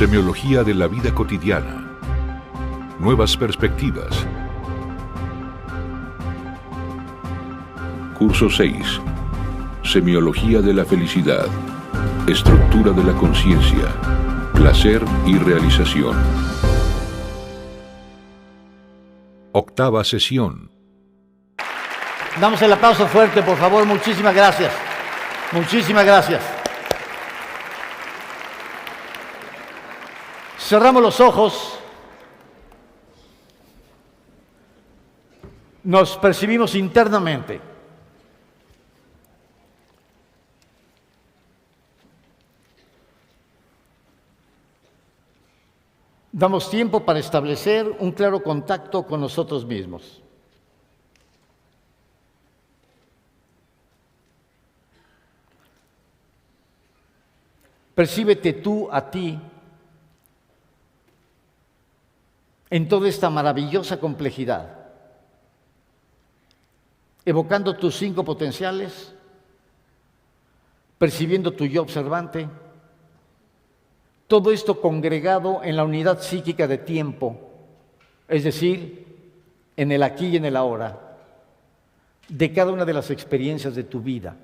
Semiología de la vida cotidiana. Nuevas perspectivas. Curso 6. Semiología de la felicidad. Estructura de la conciencia. Placer y realización. Octava sesión. Damos el aplauso fuerte, por favor. Muchísimas gracias. Muchísimas gracias. Cerramos los ojos. Nos percibimos internamente. Damos tiempo para establecer un claro contacto con nosotros mismos. Percíbete tú a ti en toda esta maravillosa complejidad, evocando tus 5 potenciales, percibiendo tu yo observante, todo esto congregado en la unidad psíquica de tiempo, es decir, en el aquí y en el ahora, de cada una de las experiencias de tu vida.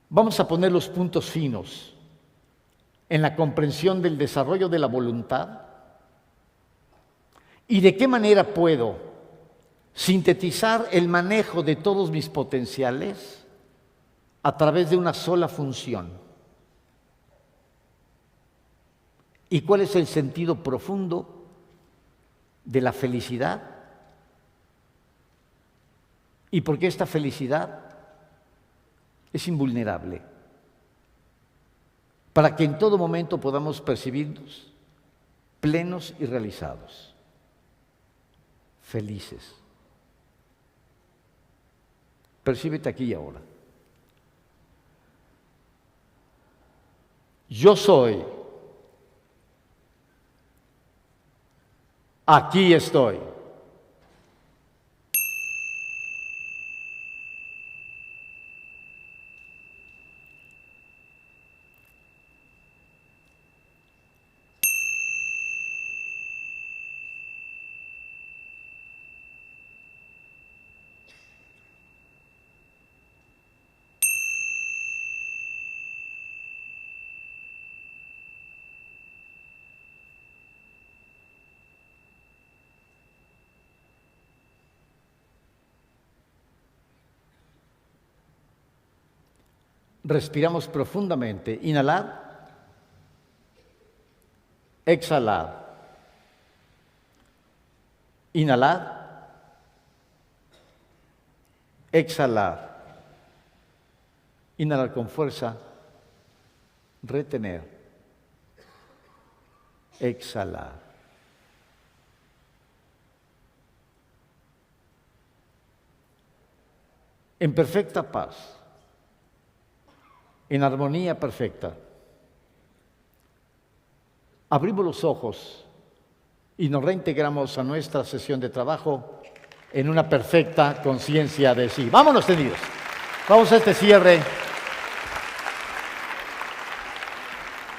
Vamos a poner los puntos finos en la comprensión del desarrollo de la voluntad y de qué manera puedo sintetizar el manejo de todos mis potenciales a través de una sola función. ¿Y cuál es el sentido profundo de la felicidad? ¿Y por qué esta felicidad es invulnerable? Para que en todo momento podamos percibirnos plenos y realizados, felices. Percíbete aquí y ahora. Yo soy. Aquí estoy. Respiramos profundamente. Inhalar. Exhalar. Inhalar. Exhalar. Inhalar con fuerza. Retener. Exhalar. En perfecta paz. En armonía perfecta. Abrimos los ojos y nos reintegramos a nuestra sesión de trabajo en una perfecta conciencia de sí. Vámonos tendidos. Vamos a este cierre.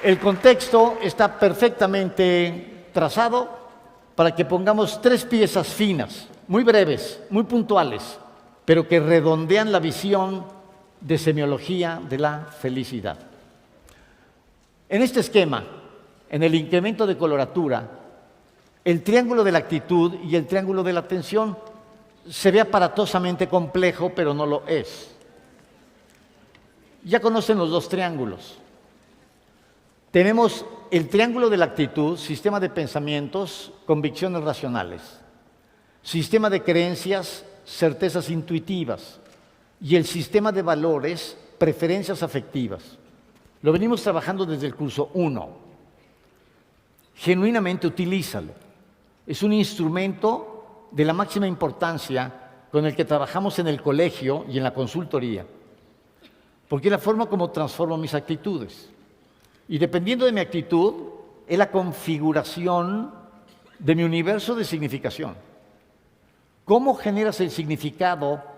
El contexto está perfectamente trazado para que pongamos 3 piezas finas, muy breves, muy puntuales, pero que redondean la visión de semiología de la felicidad. En este esquema, en el incremento de coloratura, el triángulo de la actitud y el triángulo de la atención se ve aparatosamente complejo, pero no lo es. Ya conocen los 2 triángulos. Tenemos el triángulo de la actitud, sistema de pensamientos, convicciones racionales, sistema de creencias, certezas intuitivas, y el sistema de valores, preferencias afectivas. Lo venimos trabajando desde el curso 1. Genuinamente utilízalo. Es un instrumento de la máxima importancia con el que trabajamos en el colegio y en la consultoría, porque es la forma como transformo mis actitudes. Y dependiendo de mi actitud, es la configuración de mi universo de significación. ¿Cómo generas el significado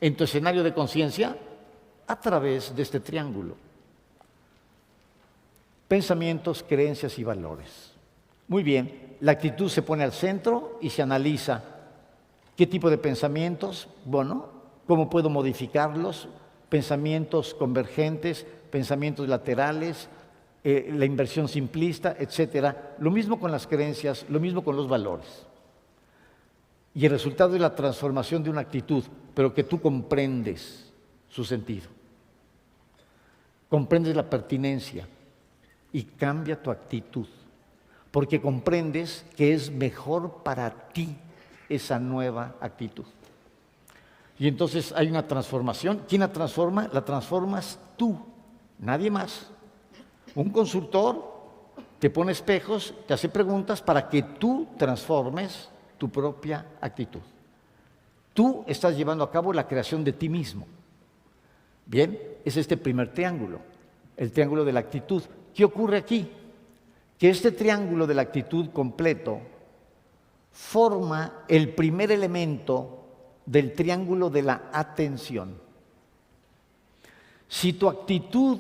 en tu escenario de conciencia? a través de este triángulo. Pensamientos, creencias y valores. Muy bien, la actitud se pone al centro y se analiza qué tipo de pensamientos, bueno, cómo puedo modificarlos, pensamientos convergentes, pensamientos laterales, la inversión simplista, etcétera. Lo mismo con las creencias, lo mismo con los valores. Y el resultado es la transformación de una actitud, pero que tú comprendes su sentido. Comprendes la pertinencia y cambia tu actitud, porque comprendes que es mejor para ti esa nueva actitud. Y entonces hay una transformación. ¿Quién la transforma? La transformas tú, nadie más. Un consultor te pone espejos, te hace preguntas para que tú transformes tu propia actitud. Tú estás llevando a cabo la creación de ti mismo. Bien, es este primer triángulo, el triángulo de la actitud. ¿Qué ocurre aquí? Que este triángulo de la actitud completo forma el primer elemento del triángulo de la atención. Si tu actitud,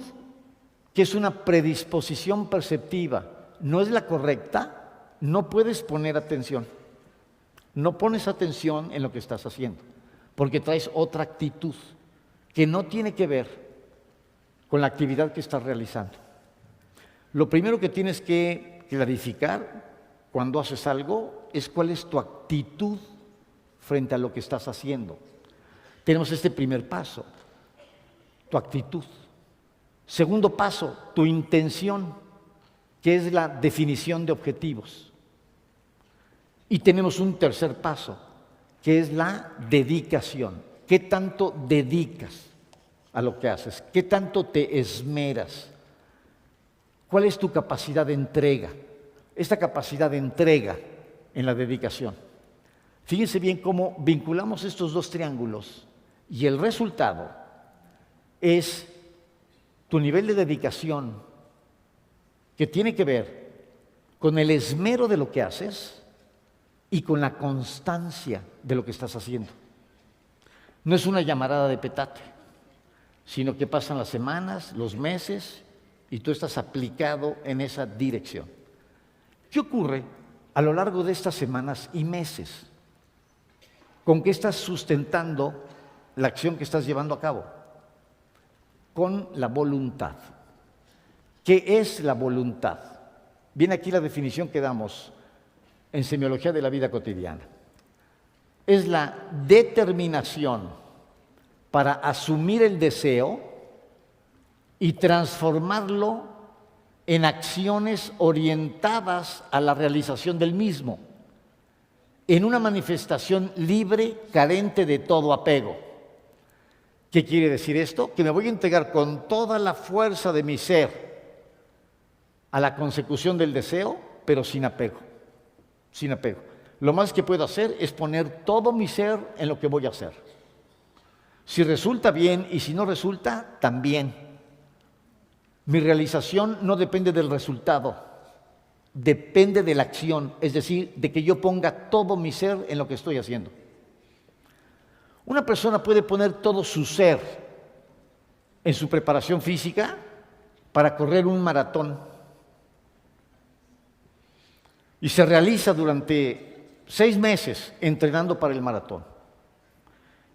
que es una predisposición perceptiva, no es la correcta, no puedes poner atención. No pones atención en lo que estás haciendo, porque traes otra actitud que no tiene que ver con la actividad que estás realizando. Lo primero que tienes que clarificar cuando haces algo es cuál es tu actitud frente a lo que estás haciendo. Tenemos este primer paso, tu actitud. Segundo paso, tu intención, que es la definición de objetivos. Y tenemos un tercer paso, que es la dedicación. ¿Qué tanto dedicas a lo que haces? ¿Qué tanto te esmeras? ¿Cuál es tu capacidad de entrega? Esta capacidad de entrega en la dedicación. Fíjense bien cómo vinculamos estos dos triángulos y el resultado es tu nivel de dedicación, que tiene que ver con el esmero de lo que haces y con la constancia de lo que estás haciendo. No es una llamarada de petate, sino que pasan las semanas, los meses, y tú estás aplicado en esa dirección. ¿Qué ocurre a lo largo de estas semanas y meses? ¿Con qué estás sustentando la acción que estás llevando a cabo? Con la voluntad. ¿Qué es la voluntad? Viene aquí la definición que damos en Semiología de la Vida Cotidiana. Es la determinación para asumir el deseo y transformarlo en acciones orientadas a la realización del mismo, en una manifestación libre, carente de todo apego. ¿Qué quiere decir esto? Que me voy a entregar con toda la fuerza de mi ser a la consecución del deseo, pero sin apego. Sin apego. Lo más que puedo hacer es poner todo mi ser en lo que voy a hacer. Si resulta bien y si no resulta, también. Mi realización no depende del resultado, depende de la acción, es decir, de que yo ponga todo mi ser en lo que estoy haciendo. Una persona puede poner todo su ser en su preparación física para correr un maratón y se realiza durante 6 meses entrenando para el maratón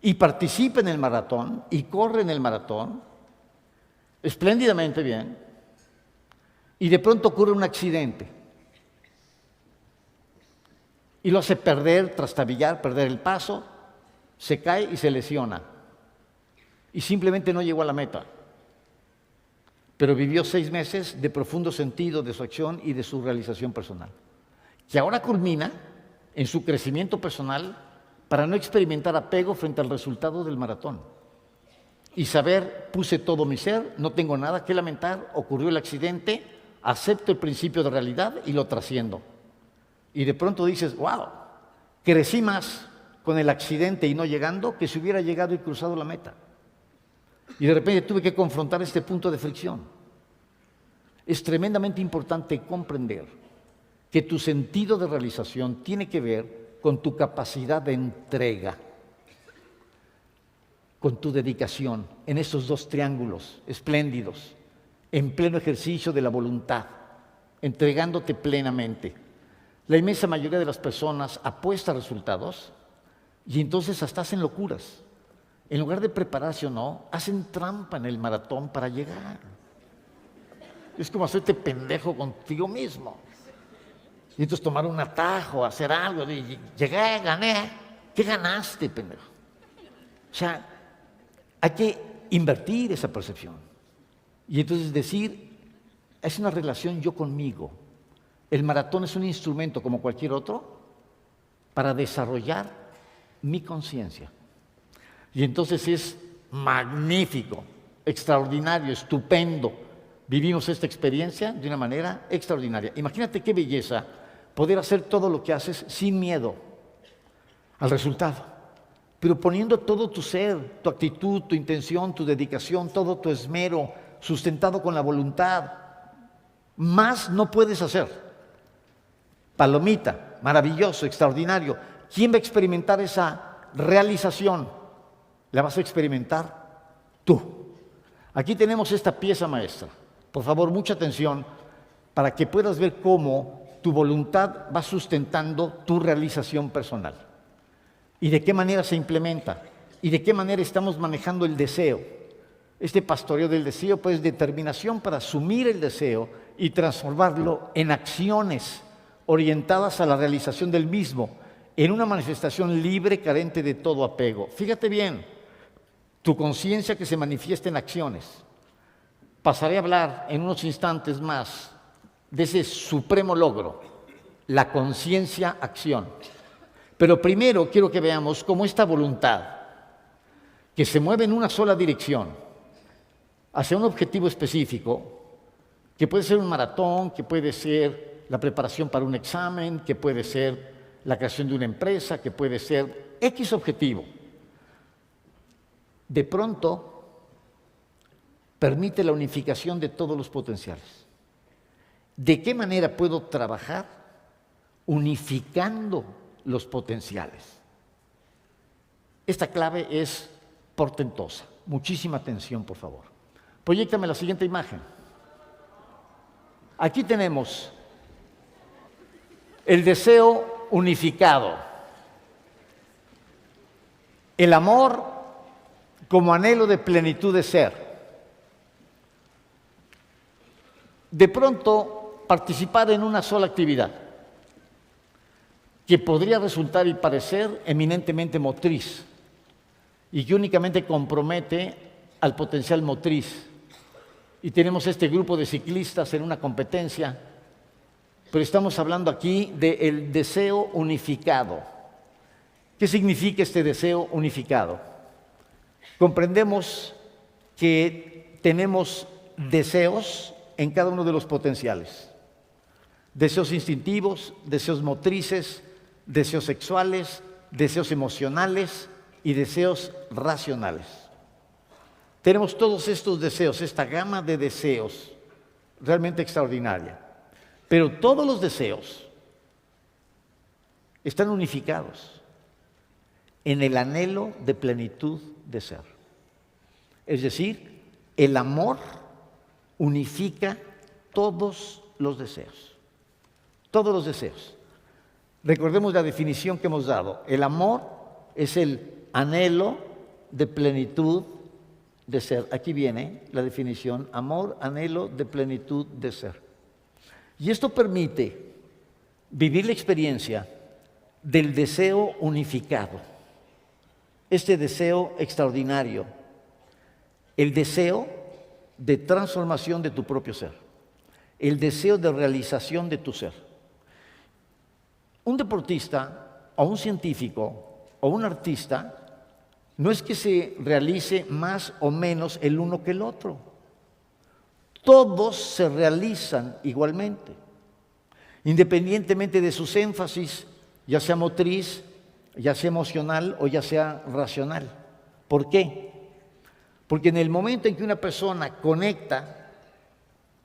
y participa en el maratón y corre en el maratón espléndidamente bien, y de pronto ocurre un accidente y lo hace perder, trastabillar, perder el paso, se cae y se lesiona y simplemente no llegó a la meta, pero vivió 6 meses de profundo sentido de su acción y de su realización personal, que ahora culmina en su crecimiento personal para no experimentar apego frente al resultado del maratón y saber, puse todo mi ser, no tengo nada que lamentar, ocurrió el accidente, acepto el principio de realidad y lo trasciendo. Y de pronto dices, wow, crecí más con el accidente y no llegando que si hubiera llegado y cruzado la meta. Y de repente tuve que confrontar este punto de fricción. Es tremendamente importante comprender que tu sentido de realización tiene que ver con tu capacidad de entrega. con tu dedicación en estos dos triángulos espléndidos, en pleno ejercicio de la voluntad, entregándote plenamente. La inmensa mayoría de las personas apuesta a resultados y entonces hasta hacen locuras. En lugar de prepararse o no, hacen trampa en el maratón para llegar. Es como hacerte pendejo contigo mismo. Y entonces tomar un atajo, hacer algo, llegué, gané. ¿Qué ganaste, pendejo? O sea, hay que invertir esa percepción. Y entonces decir, es una relación yo conmigo. El maratón es un instrumento como cualquier otro para desarrollar mi conciencia. Y entonces es magnífico, extraordinario, estupendo. Vivimos esta experiencia de una manera extraordinaria. Imagínate qué belleza poder hacer todo lo que haces sin miedo al resultado, pero poniendo todo tu ser, tu actitud, tu intención, tu dedicación, todo tu esmero, sustentado con la voluntad. Más no puedes hacer. Palomita, maravilloso, extraordinario. ¿Quién va a experimentar esa realización? La vas a experimentar tú. Aquí tenemos esta pieza maestra. Por favor, mucha atención para que puedas ver cómo tu voluntad va sustentando tu realización personal. Y de qué manera se implementa. Y de qué manera estamos manejando el deseo. Este pastoreo del deseo, pues, determinación para asumir el deseo y transformarlo en acciones orientadas a la realización del mismo, en una manifestación libre, carente de todo apego. Fíjate bien, tu conciencia que se manifiesta en acciones. Pasaré a hablar en unos instantes más de ese supremo logro, la conciencia-acción. Pero primero quiero que veamos cómo esta voluntad, que se mueve en una sola dirección, hacia un objetivo específico, que puede ser un maratón, que puede ser la preparación para un examen, que puede ser la creación de una empresa, que puede ser X objetivo. De pronto, permite la unificación de todos los potenciales. ¿De qué manera puedo trabajar unificando los potenciales? Esta clave es portentosa. Muchísima atención, por favor. Proyéctame la siguiente imagen. Aquí tenemos el deseo unificado. El amor como anhelo de plenitud de ser. De pronto, participar en una sola actividad que podría resultar y parecer eminentemente motriz y que únicamente compromete al potencial motriz. Y tenemos este grupo de ciclistas en una competencia, pero estamos hablando aquí del deseo unificado. ¿Qué significa este deseo unificado? Comprendemos que tenemos deseos en cada uno de los potenciales. Deseos instintivos, deseos motrices, deseos sexuales, deseos emocionales y deseos racionales. Tenemos todos estos deseos, esta gama de deseos realmente extraordinaria. Pero todos los deseos están unificados en el anhelo de plenitud de ser. Es decir, el amor unifica todos los deseos. Todos los deseos. Recordemos la definición que hemos dado. El amor es el anhelo de plenitud de ser. Aquí viene la definición: amor, anhelo de plenitud de ser. Y esto permite vivir la experiencia del deseo unificado. Este deseo extraordinario. El deseo de transformación de tu propio ser. El deseo de realización de tu ser. Un deportista o un científico o un artista no es que se realice más o menos el uno que el otro. Todos se realizan igualmente, independientemente de sus énfasis, ya sea motriz, ya sea emocional o ya sea racional. ¿Por qué? Porque en el momento en que una persona conecta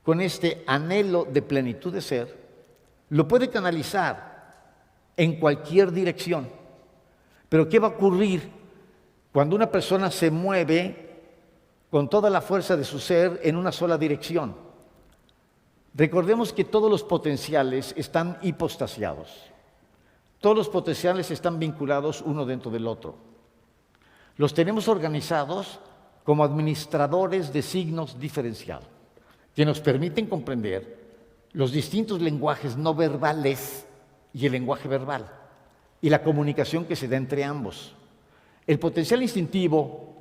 con este anhelo de plenitud de ser, lo puede canalizar en cualquier dirección. Pero ¿qué va a ocurrir Cuando una persona se mueve con toda la fuerza de su ser en una sola dirección. Recordemos que todos los potenciales están hipostasiados. Todos los potenciales están vinculados uno dentro del otro. Los tenemos organizados como administradores de signos diferenciados, que nos permiten comprender los distintos lenguajes no verbales y el lenguaje verbal, y la comunicación que se da entre ambos. El potencial instintivo,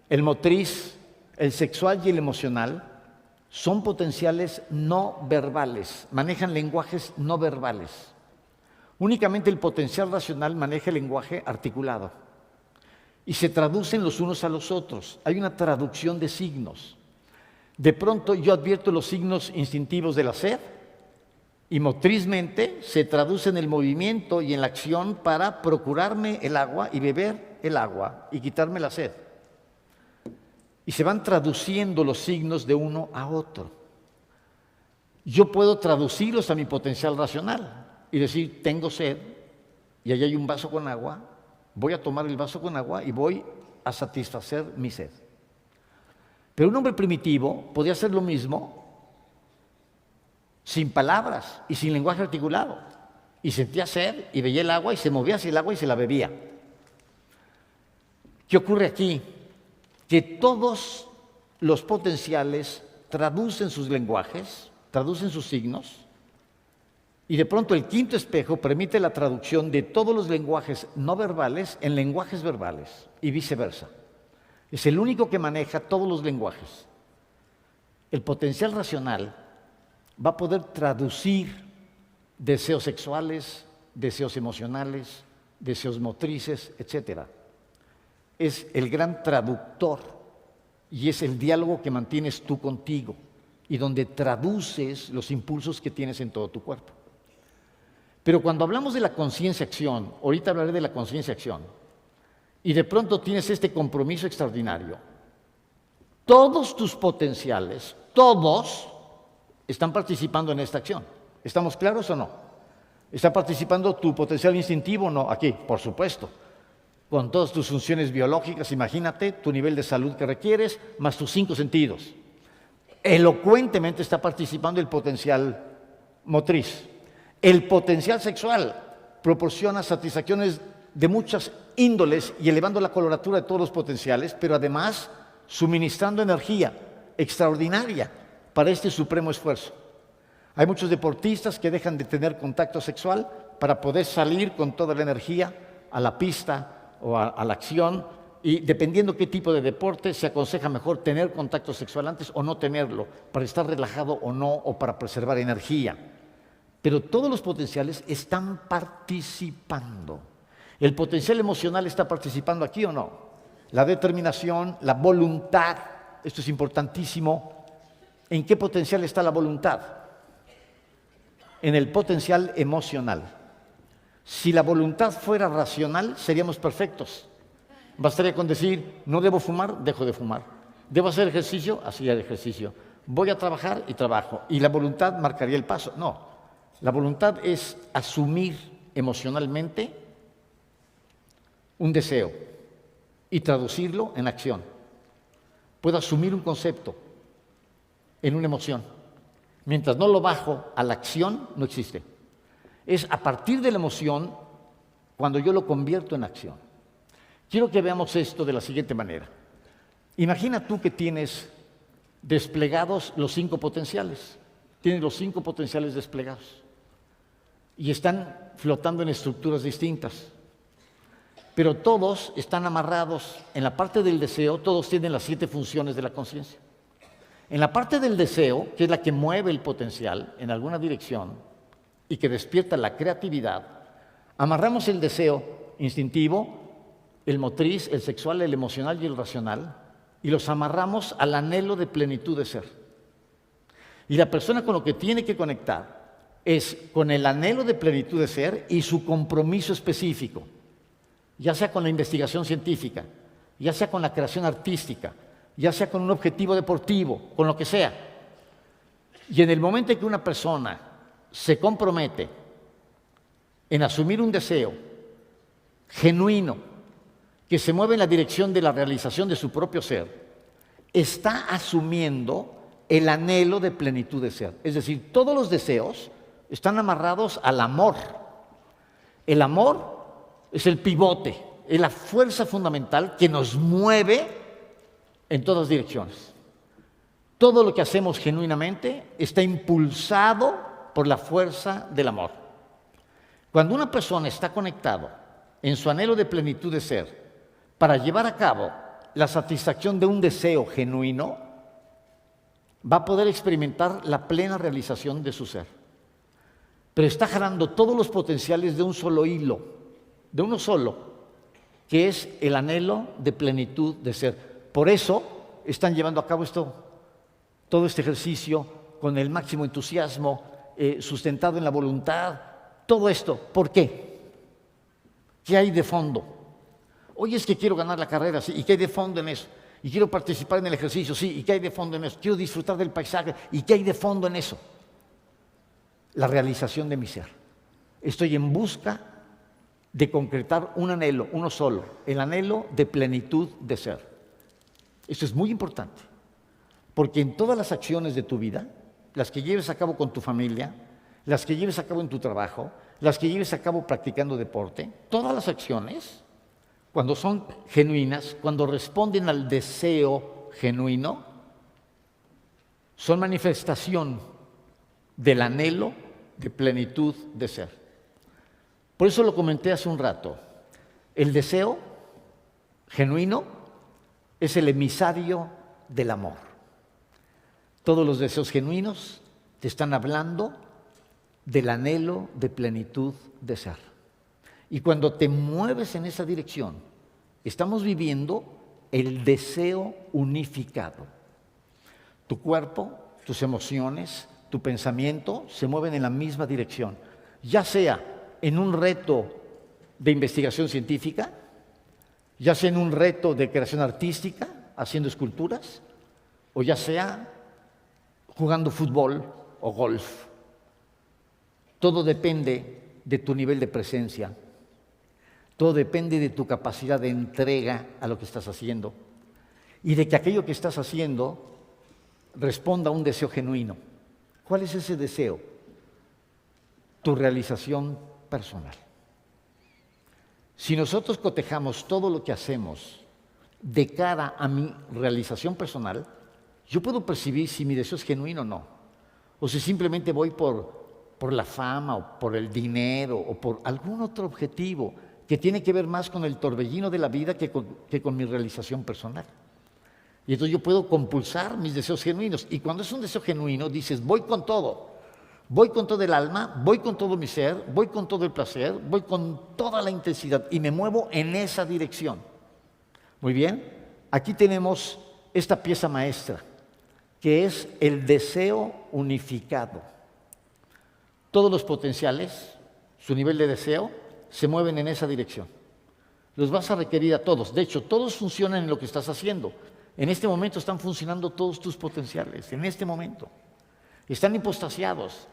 el motriz, el sexual y el emocional son potenciales no verbales, manejan lenguajes no verbales. Únicamente el potencial racional maneja el lenguaje articulado y se traducen los unos a los otros. Hay una traducción de signos. De pronto yo advierto los signos instintivos de la sed y motrizmente se traduce en el movimiento y en la acción para procurarme el agua y beber el agua y quitarme la sed. Y se van traduciendo los signos de uno a otro. Yo puedo traducirlos a mi potencial racional y decir, tengo sed y allá hay un vaso con agua, voy a tomar el vaso con agua y voy a satisfacer mi sed. Pero un hombre primitivo podía hacer lo mismo sin palabras y sin lenguaje articulado. Y sentía sed y veía el agua y se movía hacia el agua y se la bebía. ¿Qué ocurre aquí? Que todos los potenciales traducen sus lenguajes, traducen sus signos, y de pronto el quinto espejo permite la traducción de todos los lenguajes no verbales en lenguajes verbales y viceversa. Es el único que maneja todos los lenguajes. El potencial racional va a poder traducir deseos sexuales, deseos emocionales, deseos motrices, etc. Es el gran traductor y es el diálogo que mantienes tú contigo y donde traduces los impulsos que tienes en todo tu cuerpo. Pero cuando hablamos de la conciencia-acción, ahorita hablaré de la conciencia-acción, y de pronto tienes este compromiso extraordinario, todos tus potenciales, todos están participando en esta acción. ¿Estamos claros o no? ¿Está participando tu potencial instintivo o no? Aquí, por supuesto. Con todas tus funciones biológicas, imagínate tu nivel de salud que requieres, más tus 5 sentidos. Elocuentemente está participando el potencial motriz. El potencial sexual proporciona satisfacciones de muchas índoles y elevando la coloratura de todos los potenciales, pero además suministrando energía extraordinaria para este supremo esfuerzo. Hay muchos deportistas que dejan de tener contacto sexual para poder salir con toda la energía a la pista o a la acción, y dependiendo qué tipo de deporte se aconseja mejor tener contacto sexual antes o no tenerlo, para estar relajado o no, o para preservar energía. Pero todos los potenciales están participando. ¿El potencial emocional está participando aquí o no? La determinación, la voluntad, esto es importantísimo. ¿En qué potencial está la voluntad? En el potencial emocional. Si la voluntad fuera racional, seríamos perfectos. Bastaría con decir, no debo fumar, dejo de fumar. Debo hacer ejercicio, hacía el ejercicio. Voy a trabajar y trabajo. Y la voluntad marcaría el paso. No. La voluntad es asumir emocionalmente un deseo y traducirlo en acción. Puedo asumir un concepto en una emoción. Mientras no lo bajo a la acción, no existe. Es a partir de la emoción cuando yo lo convierto en acción. Quiero que veamos esto de la siguiente manera. Imagina tú que tienes desplegados los 5 potenciales. Tienes los 5 potenciales desplegados. Y están flotando en estructuras distintas. Pero todos están amarrados. En la parte del deseo, todos tienen las 7 funciones de la conciencia. En la parte del deseo, que es la que mueve el potencial en alguna dirección y que despierta la creatividad, amarramos el deseo instintivo, el motriz, el sexual, el emocional y el racional, y los amarramos al anhelo de plenitud de ser. Y la persona con lo que tiene que conectar es con el anhelo de plenitud de ser y su compromiso específico, ya sea con la investigación científica, ya sea con la creación artística, ya sea con un objetivo deportivo, con lo que sea. Y en el momento en que una persona se compromete en asumir un deseo genuino que se mueve en la dirección de la realización de su propio ser, está asumiendo el anhelo de plenitud de ser. Es decir, todos los deseos están amarrados al amor. El amor es el pivote, es la fuerza fundamental que nos mueve en todas direcciones. Todo lo que hacemos genuinamente está impulsado por la fuerza del amor. Cuando una persona está conectado en su anhelo de plenitud de ser para llevar a cabo la satisfacción de un deseo genuino, va a poder experimentar la plena realización de su ser. Pero está jalando todos los potenciales de un solo hilo, de uno solo, que es el anhelo de plenitud de ser. Por eso están llevando a cabo todo este ejercicio con el máximo entusiasmo, sustentado en la voluntad, todo esto. ¿Por qué? ¿Qué hay de fondo? Oye, es que quiero ganar la carrera, sí, ¿y qué hay de fondo en eso? Y quiero participar en el ejercicio, sí, ¿y qué hay de fondo en eso? Quiero disfrutar del paisaje, ¿y qué hay de fondo en eso? La realización de mi ser. Estoy en busca de concretar un anhelo, uno solo, el anhelo de plenitud de ser. Esto es muy importante, porque en todas las acciones de tu vida, las que lleves a cabo con tu familia, las que lleves a cabo en tu trabajo, las que lleves a cabo practicando deporte, todas las acciones, cuando son genuinas, cuando responden al deseo genuino, son manifestación del anhelo de plenitud de ser. Por eso lo comenté hace un rato. El deseo genuino es el emisario del amor. Todos los deseos genuinos te están hablando del anhelo de plenitud de ser. Y cuando te mueves en esa dirección, estamos viviendo el deseo unificado. Tu cuerpo, tus emociones, tu pensamiento se mueven en la misma dirección, ya sea en un reto de investigación científica, ya sea en un reto de creación artística, haciendo esculturas, o ya sea jugando fútbol o golf. Todo depende de tu nivel de presencia, todo depende de tu capacidad de entrega a lo que estás haciendo y de que aquello que estás haciendo responda a un deseo genuino. ¿Cuál es ese deseo? Tu realización personal. Si nosotros cotejamos todo lo que hacemos de cara a mi realización personal, yo puedo percibir si mi deseo es genuino o no, o si simplemente voy por la fama o por el dinero o por algún otro objetivo que tiene que ver más con el torbellino de la vida que con mi realización personal. Y entonces yo puedo compulsar mis deseos genuinos. Y cuando es un deseo genuino, dices, voy con todo el alma, voy con todo mi ser, voy con todo el placer, voy con toda la intensidad y me muevo en esa dirección. Muy bien, aquí tenemos esta pieza maestra, que es el deseo unificado. Todos los potenciales, su nivel de deseo, se mueven en esa dirección. Los vas a requerir a todos. De hecho, todos funcionan en lo que estás haciendo. En este momento están funcionando todos tus potenciales, en este momento. Están hipostasiados,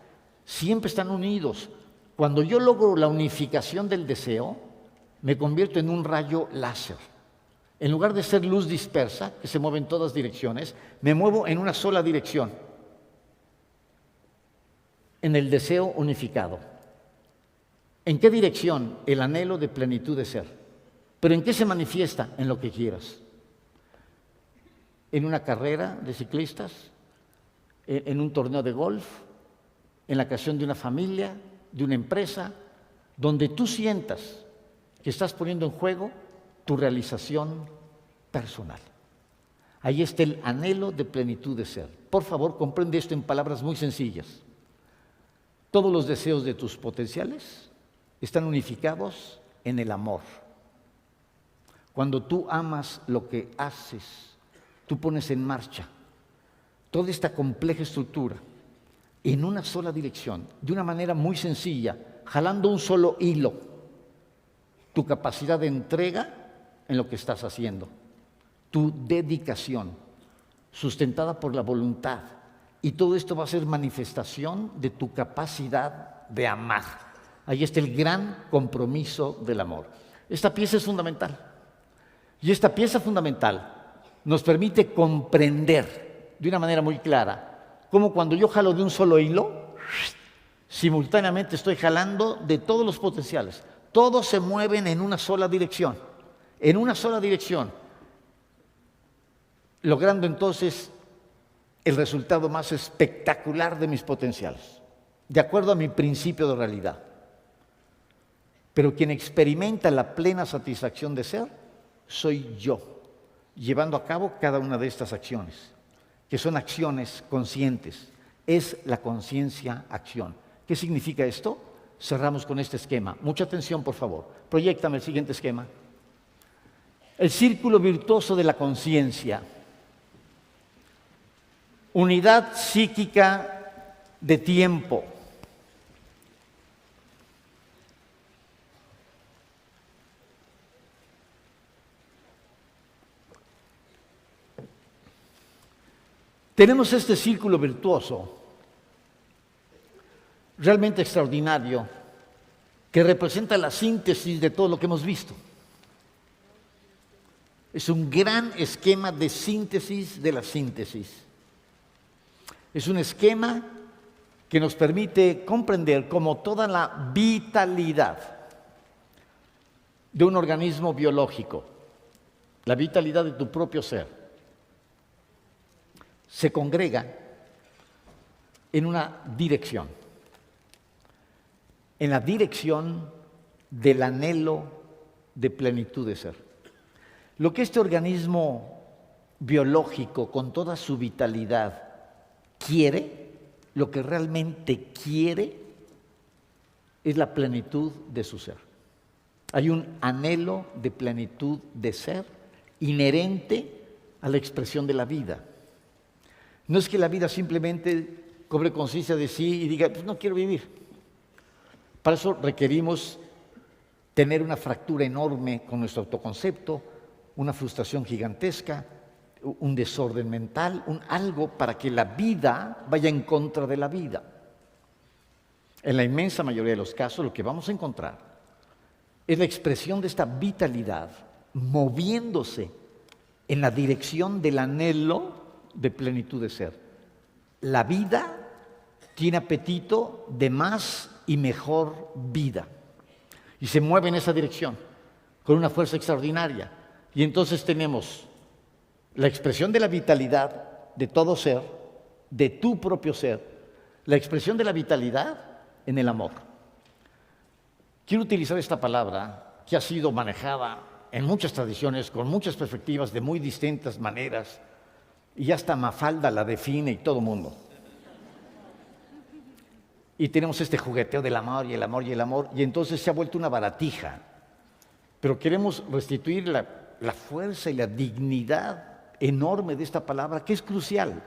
siempre están unidos. Cuando yo logro la unificación del deseo, me convierto en un rayo láser. En lugar de ser luz dispersa, que se mueve en todas direcciones, me muevo en una sola dirección, en el deseo unificado. ¿En qué dirección? El anhelo de plenitud de ser. ¿Pero en qué se manifiesta? En lo que quieras. En una carrera de ciclistas, en un torneo de golf, en la creación de una familia, de una empresa, donde tú sientas que estás poniendo en juego tu realización personal. Ahí está el anhelo de plenitud de ser. Por favor, comprende esto en palabras muy sencillas. Todos los deseos de tus potenciales están unificados en el amor. Cuando tú amas lo que haces, tú pones en marcha toda esta compleja estructura en una sola dirección, de una manera muy sencilla, jalando un solo hilo, tu capacidad de entrega en lo que estás haciendo, tu dedicación, sustentada por la voluntad, y todo esto va a ser manifestación de tu capacidad de amar. Ahí está el gran compromiso del amor. Esta pieza es fundamental. Y esta pieza fundamental nos permite comprender de una manera muy clara cómo cuando yo jalo de un solo hilo, simultáneamente estoy jalando de todos los potenciales. Todos se mueven en una sola dirección, logrando entonces el resultado más espectacular de mis potenciales, de acuerdo a mi principio de realidad. Pero quien experimenta la plena satisfacción de ser, soy yo, llevando a cabo cada una de estas acciones, que son acciones conscientes. Es la conciencia-acción. ¿Qué significa esto? Cerramos con este esquema. Mucha atención, por favor. Proyéctame el siguiente esquema. El círculo virtuoso de la conciencia. Unidad psíquica de tiempo. Tenemos este círculo virtuoso, realmente extraordinario, que representa la síntesis de todo lo que hemos visto. Es un gran esquema de síntesis de la síntesis. Es un esquema que nos permite comprender cómo toda la vitalidad de un organismo biológico, la vitalidad de tu propio ser, se congrega en una dirección, en la dirección del anhelo de plenitud de ser. Lo que este organismo biológico, con toda su vitalidad, quiere, lo que realmente quiere, es la plenitud de su ser. Hay un anhelo de plenitud de ser inherente a la expresión de la vida. No es que la vida simplemente cobre conciencia de sí y diga, pues no quiero vivir. Para eso requerimos tener una fractura enorme con nuestro autoconcepto, una frustración gigantesca, un desorden mental, algo para que la vida vaya en contra de la vida. En la inmensa mayoría de los casos lo que vamos a encontrar es la expresión de esta vitalidad moviéndose en la dirección del anhelo de plenitud de ser. La vida tiene apetito de más y mejor vida y se mueve en esa dirección con una fuerza extraordinaria. Y entonces tenemos la expresión de la vitalidad de todo ser, de tu propio ser, la expresión de la vitalidad en el amor. Quiero utilizar esta palabra que ha sido manejada en muchas tradiciones, con muchas perspectivas, de muy distintas maneras, y hasta Mafalda la define y todo el mundo. Y tenemos este jugueteo del amor y el amor y el amor, y entonces se ha vuelto una baratija. Pero queremos restituir la fuerza y la dignidad enorme de esta palabra, que es crucial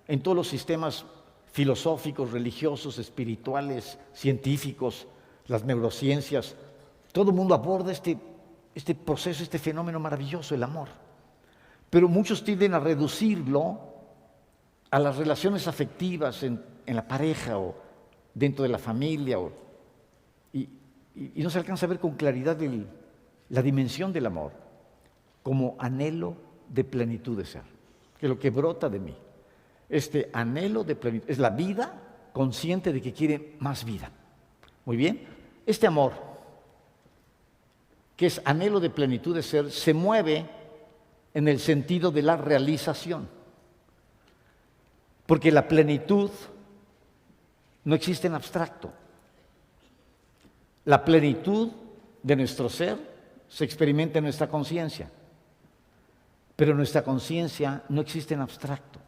en todos los sistemas filosóficos, religiosos, espirituales, científicos, las neurociencias. Todo el mundo aborda este proceso, este fenómeno maravilloso, el amor. Pero muchos tienden a reducirlo a las relaciones afectivas en la pareja o dentro de la familia, y no se alcanza a ver con claridad la dimensión del amor como anhelo de plenitud de ser, que es lo que brota de mí. Este anhelo de plenitud es la vida consciente de que quiere más vida. Muy bien, este amor, que es anhelo de plenitud de ser, se mueve en el sentido de la realización, porque la plenitud no existe en abstracto. La plenitud de nuestro ser se experimenta en nuestra conciencia, pero nuestra conciencia no existe en abstracto.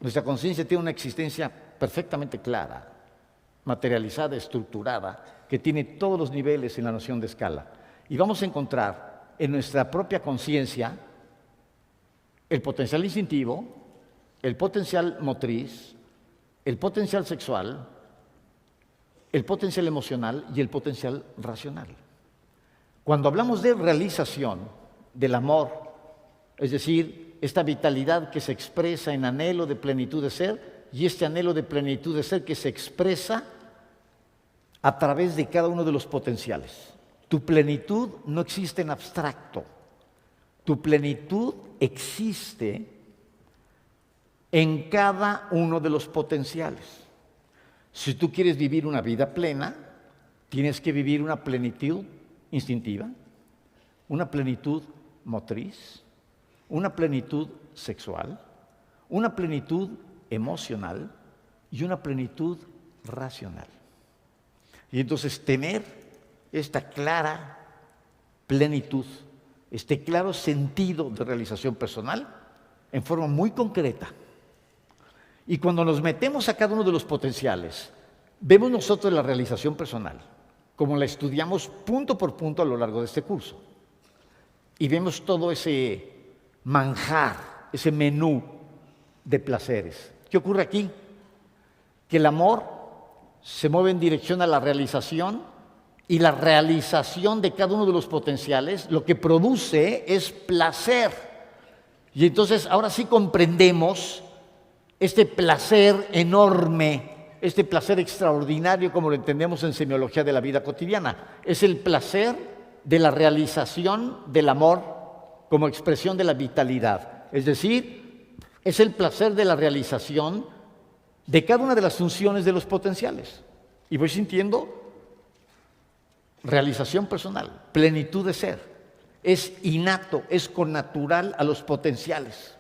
Nuestra conciencia tiene una existencia perfectamente clara, materializada, estructurada, que tiene todos los niveles en la noción de escala. Y vamos a encontrar en nuestra propia conciencia el potencial instintivo, el potencial motriz, el potencial sexual, el potencial emocional y el potencial racional. Cuando hablamos de realización del amor, es decir, esta vitalidad que se expresa en anhelo de plenitud de ser, y este anhelo de plenitud de ser que se expresa a través de cada uno de los potenciales. Tu plenitud no existe en abstracto. Tu plenitud existe en cada uno de los potenciales. Si tú quieres vivir una vida plena, tienes que vivir una plenitud instintiva, una plenitud motriz, una plenitud sexual, una plenitud emocional y una plenitud racional. Y entonces tener esta clara plenitud, este claro sentido de realización personal en forma muy concreta. Y cuando nos metemos a cada uno de los potenciales, vemos nosotros la realización personal, como la estudiamos punto por punto a lo largo de este curso. Y vemos todo ese manjar, ese menú de placeres. ¿Qué ocurre aquí? Que el amor se mueve en dirección a la realización, y la realización de cada uno de los potenciales lo que produce es placer. Y entonces ahora sí comprendemos este placer enorme, este placer extraordinario como lo entendemos en semiología de la vida cotidiana. Es el placer de la realización del amor como expresión de la vitalidad. Es decir, es el placer de la realización de cada una de las funciones de los potenciales. Y voy sintiendo realización personal, plenitud de ser. Es innato, es connatural a los potenciales.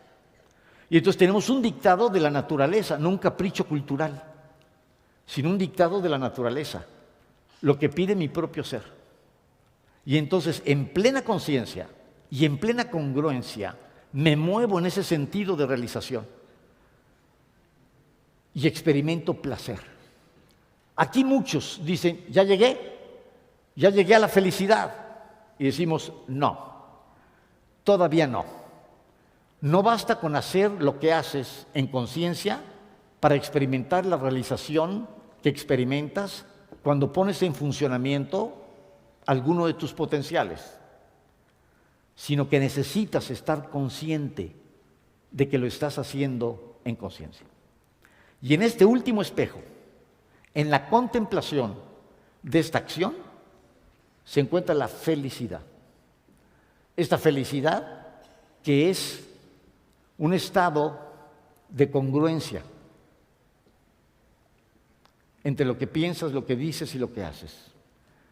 Y entonces tenemos un dictado de la naturaleza, no un capricho cultural, sino un dictado de la naturaleza, lo que pide mi propio ser. Y entonces, en plena conciencia y en plena congruencia, me muevo en ese sentido de realización y experimento placer. Aquí muchos dicen, ya llegué a la felicidad. Y decimos, no, todavía no. No basta con hacer lo que haces en conciencia para experimentar la realización que experimentas cuando pones en funcionamiento alguno de tus potenciales, sino que necesitas estar consciente de que lo estás haciendo en conciencia. Y en este último espejo, en la contemplación de esta acción, se encuentra la felicidad. Esta felicidad que es un estado de congruencia entre lo que piensas, lo que dices y lo que haces,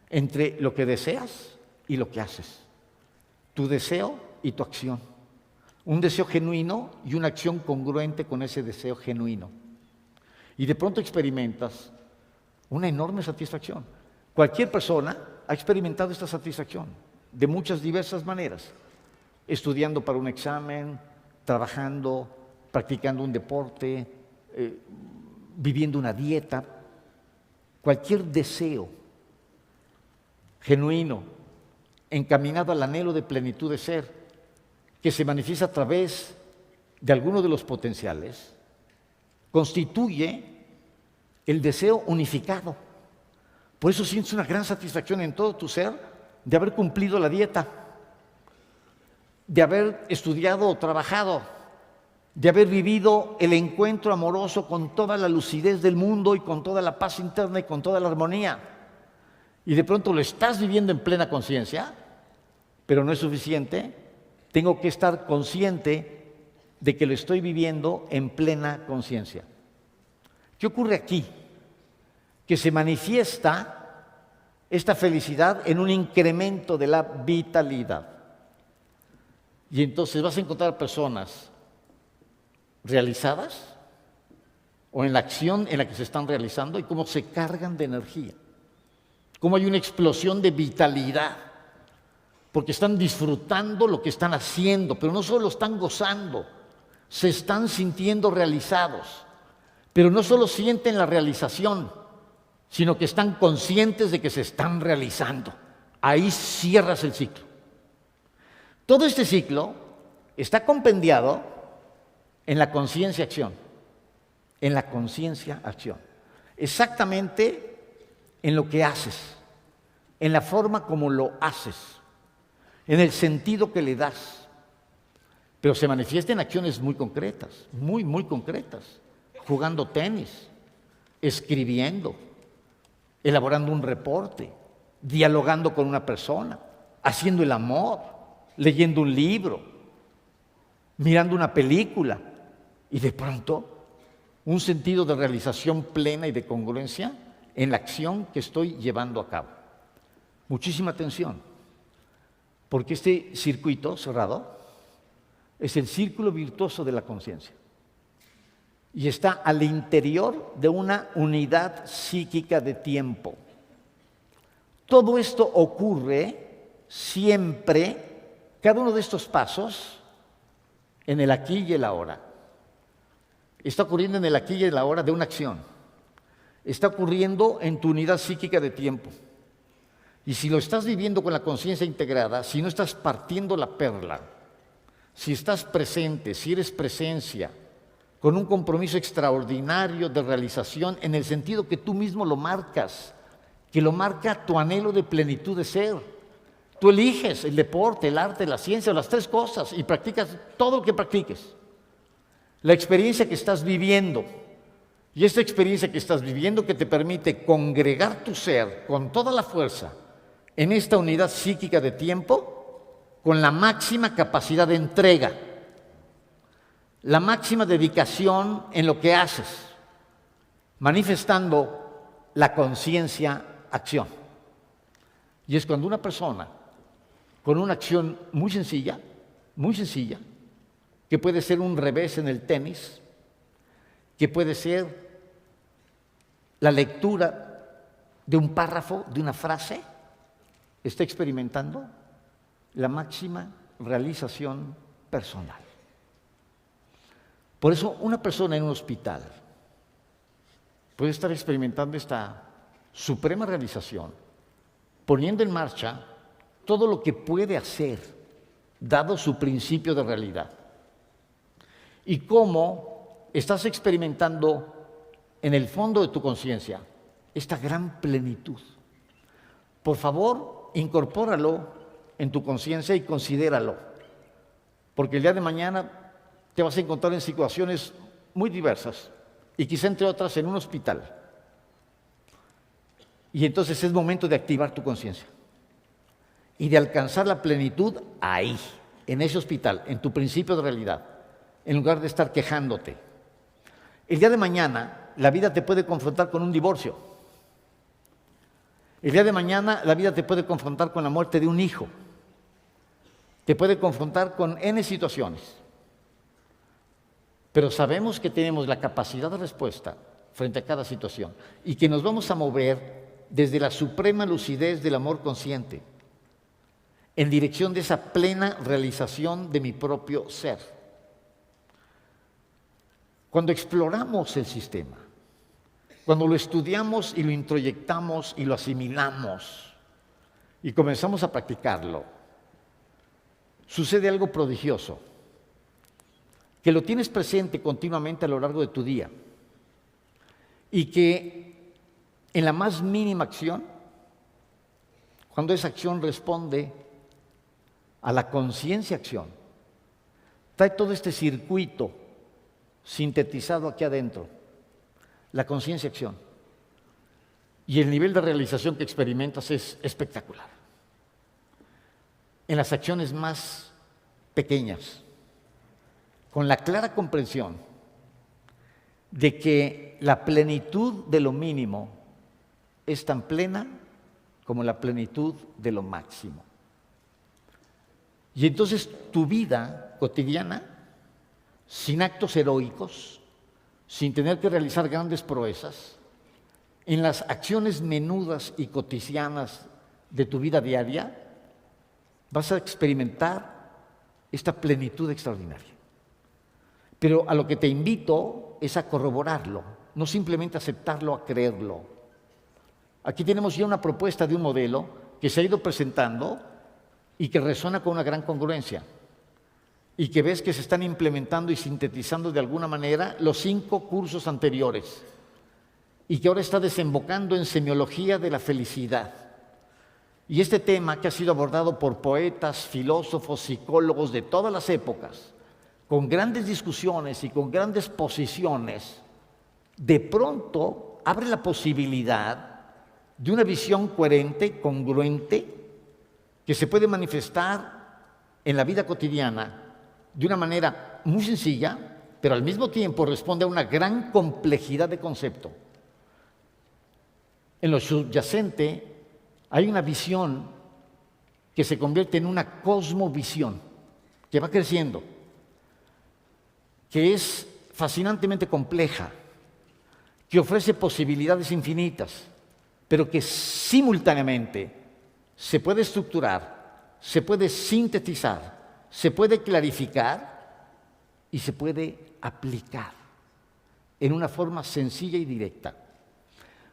entre lo que deseas y lo que haces, tu deseo y tu acción, un deseo genuino y una acción congruente con ese deseo genuino. Y de pronto experimentas una enorme satisfacción. Cualquier persona ha experimentado esta satisfacción de muchas diversas maneras, estudiando para un examen, trabajando, practicando un deporte, viviendo una dieta. Cualquier deseo genuino, encaminado al anhelo de plenitud de ser, que se manifiesta a través de alguno de los potenciales, constituye el deseo unificado. Por eso sientes una gran satisfacción en todo tu ser de haber cumplido la dieta, de haber estudiado o trabajado, de haber vivido el encuentro amoroso con toda la lucidez del mundo y con toda la paz interna y con toda la armonía. Y de pronto lo estás viviendo en plena conciencia, pero no es suficiente. Tengo que estar consciente de que lo estoy viviendo en plena conciencia. ¿Qué ocurre aquí? Que se manifiesta esta felicidad en un incremento de la vitalidad. Y entonces vas a encontrar personas realizadas o en la acción en la que se están realizando y cómo se cargan de energía, cómo hay una explosión de vitalidad, porque están disfrutando lo que están haciendo, pero no solo están gozando, se están sintiendo realizados, pero no solo sienten la realización, sino que están conscientes de que se están realizando. Ahí cierras el ciclo. Todo este ciclo está compendiado en la conciencia-acción, en la conciencia-acción, exactamente en lo que haces, en la forma como lo haces, en el sentido que le das, pero se manifiesta en acciones muy concretas, muy concretas, jugando tenis, escribiendo, elaborando un reporte, dialogando con una persona, haciendo el amor, leyendo un libro, mirando una película, y de pronto un sentido de realización plena y de congruencia en la acción que estoy llevando a cabo. Muchísima atención, porque este circuito cerrado es el círculo virtuoso de la conciencia y está al interior de una unidad psíquica de tiempo. Todo esto ocurre siempre, cada uno de estos pasos, en el aquí y el ahora. Está ocurriendo en el aquí y el ahora de una acción. Está ocurriendo en tu unidad psíquica de tiempo. Y si lo estás viviendo con la conciencia integrada, si no estás partiendo la perla, si estás presente, si eres presencia, con un compromiso extraordinario de realización en el sentido que tú mismo lo marcas, que lo marca tu anhelo de plenitud de ser. Tú eliges el deporte, el arte, la ciencia, las tres cosas y practicas todo lo que practiques. La experiencia que estás viviendo, y esta experiencia que estás viviendo que te permite congregar tu ser con toda la fuerza en esta unidad psíquica de tiempo, con la máxima capacidad de entrega, la máxima dedicación en lo que haces, manifestando la conciencia-acción. Y es cuando una persona, con una acción muy sencilla, que puede ser un revés en el tenis, que puede ser la lectura de un párrafo, de una frase, está experimentando la máxima realización personal. Por eso una persona en un hospital puede estar experimentando esta suprema realización, poniendo en marcha todo lo que puede hacer, dado su principio de realidad. Y cómo estás experimentando en el fondo de tu conciencia esta gran plenitud. Por favor, incorpóralo en tu conciencia y considéralo, porque el día de mañana te vas a encontrar en situaciones muy diversas y quizá entre otras en un hospital. Y entonces es momento de activar tu conciencia y de alcanzar la plenitud ahí, en ese hospital, en tu principio de realidad, en lugar de estar quejándote. El día de mañana la vida te puede confrontar con un divorcio. El día de mañana la vida te puede confrontar con la muerte de un hijo. Te puede confrontar con N situaciones. Pero sabemos que tenemos la capacidad de respuesta frente a cada situación y que nos vamos a mover desde la suprema lucidez del amor consciente en dirección de esa plena realización de mi propio ser. Cuando exploramos el sistema, cuando lo estudiamos y lo introyectamos y lo asimilamos y comenzamos a practicarlo, sucede algo prodigioso, que lo tienes presente continuamente a lo largo de tu día y que en la más mínima acción, cuando esa acción responde a la conciencia-acción, trae todo este circuito sintetizado aquí adentro, la conciencia-acción. Y el nivel de realización que experimentas es espectacular. En las acciones más pequeñas, con la clara comprensión de que la plenitud de lo mínimo es tan plena como la plenitud de lo máximo. Y entonces tu vida cotidiana, sin actos heroicos, sin tener que realizar grandes proezas, en las acciones menudas y cotidianas de tu vida diaria, vas a experimentar esta plenitud extraordinaria. Pero a lo que te invito es a corroborarlo, no simplemente aceptarlo, a creerlo. Aquí tenemos ya una propuesta de un modelo que se ha ido presentando y que resuena con una gran congruencia y que ves que se están implementando y sintetizando de alguna manera los 5 cursos anteriores y que ahora está desembocando en semiología de la felicidad. Y este tema que ha sido abordado por poetas, filósofos, psicólogos de todas las épocas, con grandes discusiones y con grandes posiciones, de pronto abre la posibilidad de una visión coherente, congruente, que se puede manifestar en la vida cotidiana de una manera muy sencilla, pero al mismo tiempo responde a una gran complejidad de concepto. En lo subyacente hay una visión que se convierte en una cosmovisión, que va creciendo, que es fascinantemente compleja, que ofrece posibilidades infinitas, pero que simultáneamente se puede estructurar, se puede sintetizar, se puede clarificar y se puede aplicar en una forma sencilla y directa.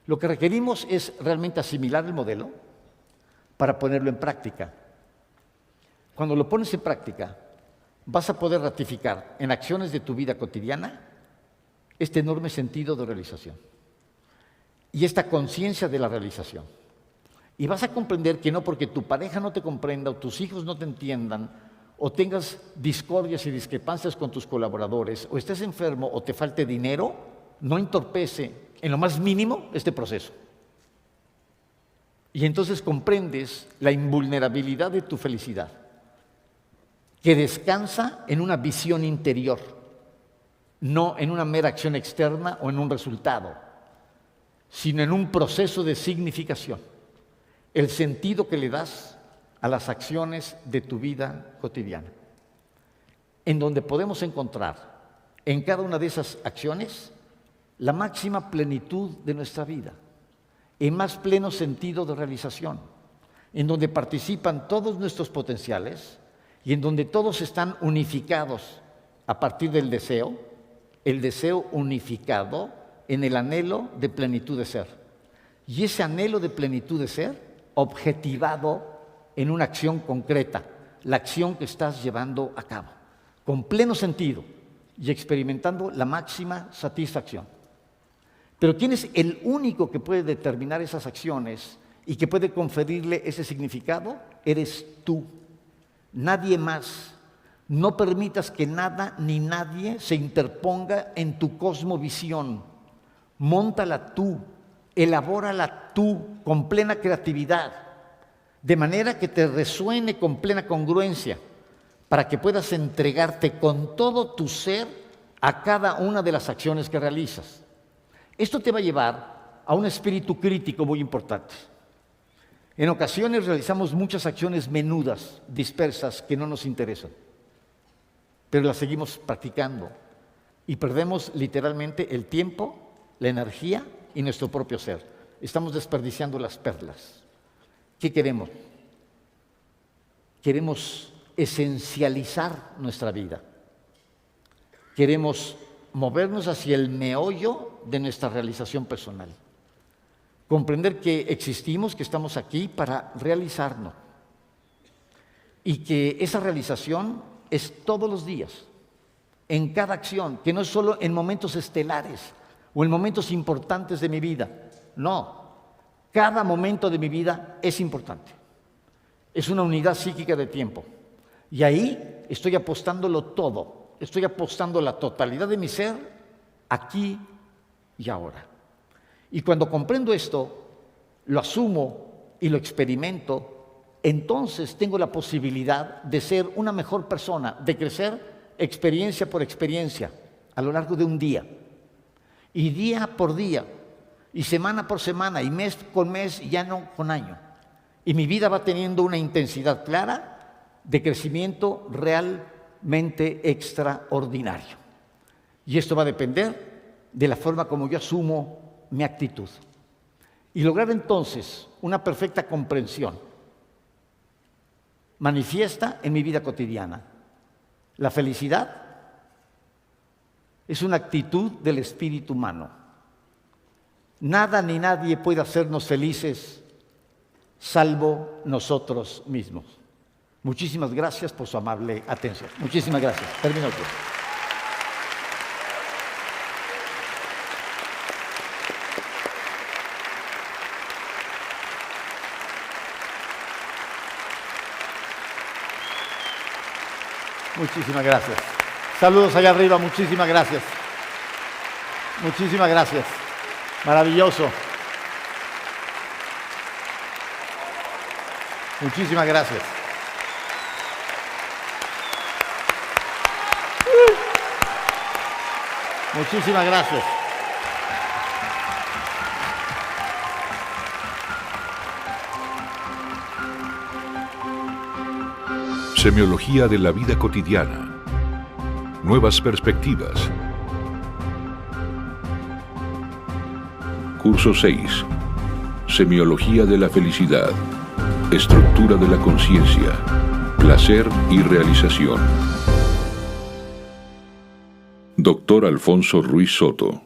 Lo que requerimos es realmente asimilar el modelo para ponerlo en práctica. Cuando lo pones en práctica, vas a poder ratificar en acciones de tu vida cotidiana este enorme sentido de realización y esta conciencia de la realización. Y vas a comprender que no porque tu pareja no te comprenda o tus hijos no te entiendan o tengas discordias y discrepancias con tus colaboradores o estés enfermo o te falte dinero, no entorpece en lo más mínimo este proceso. Y entonces comprendes la invulnerabilidad de tu felicidad, que descansa en una visión interior, no en una mera acción externa o en un resultado, sino en un proceso de significación, el sentido que le das a las acciones de tu vida cotidiana, en donde podemos encontrar en cada una de esas acciones la máxima plenitud de nuestra vida, en más pleno sentido de realización, en donde participan todos nuestros potenciales y en donde todos están unificados a partir del deseo, el deseo unificado en el anhelo de plenitud de ser. Y ese anhelo de plenitud de ser objetivado en una acción concreta, la acción que estás llevando a cabo, con pleno sentido y experimentando la máxima satisfacción. Pero ¿quién es el único que puede determinar esas acciones y que puede conferirle ese significado? Eres tú, nadie más. No permitas que nada ni nadie se interponga en tu cosmovisión. Móntala tú, elabórala tú con plena creatividad, de manera que te resuene con plena congruencia, para que puedas entregarte con todo tu ser a cada una de las acciones que realizas. Esto te va a llevar a un espíritu crítico muy importante. En ocasiones realizamos muchas acciones menudas, dispersas, que no nos interesan, pero las seguimos practicando y perdemos literalmente el tiempo, la energía y nuestro propio ser. Estamos desperdiciando las perlas. ¿Qué queremos? Queremos esencializar nuestra vida. Queremos movernos hacia el meollo de nuestra realización personal. Comprender que existimos, que estamos aquí para realizarnos. Y que esa realización es todos los días, en cada acción, que no es solo en momentos estelares o en momentos importantes de mi vida. No, cada momento de mi vida es importante. Es una unidad psíquica de tiempo. Y ahí estoy apostándolo todo. Estoy apostando la totalidad de mi ser aquí y ahora. Y cuando comprendo esto, lo asumo y lo experimento, entonces tengo la posibilidad de ser una mejor persona, de crecer experiencia por experiencia a lo largo de un día. Y día por día, y semana por semana, y mes con mes, y año con año. Y mi vida va teniendo una intensidad clara de crecimiento realmente extraordinario. Y esto va a depender de la forma como yo asumo mi actitud. Y lograr entonces una perfecta comprensión manifiesta en mi vida cotidiana. La felicidad es una actitud del espíritu humano. Nada ni nadie puede hacernos felices salvo nosotros mismos. Muchísimas gracias por su amable atención. Muchísimas gracias. Termino el curso. Muchísimas gracias. Saludos allá arriba, muchísimas gracias. Muchísimas gracias. Maravilloso. Muchísimas gracias. Muchísimas gracias. Semiología de la vida cotidiana. Nuevas perspectivas. Curso 6. Semiología de la felicidad. Estructura de la conciencia. Placer y realización. Dr. Alfonso Ruiz Soto.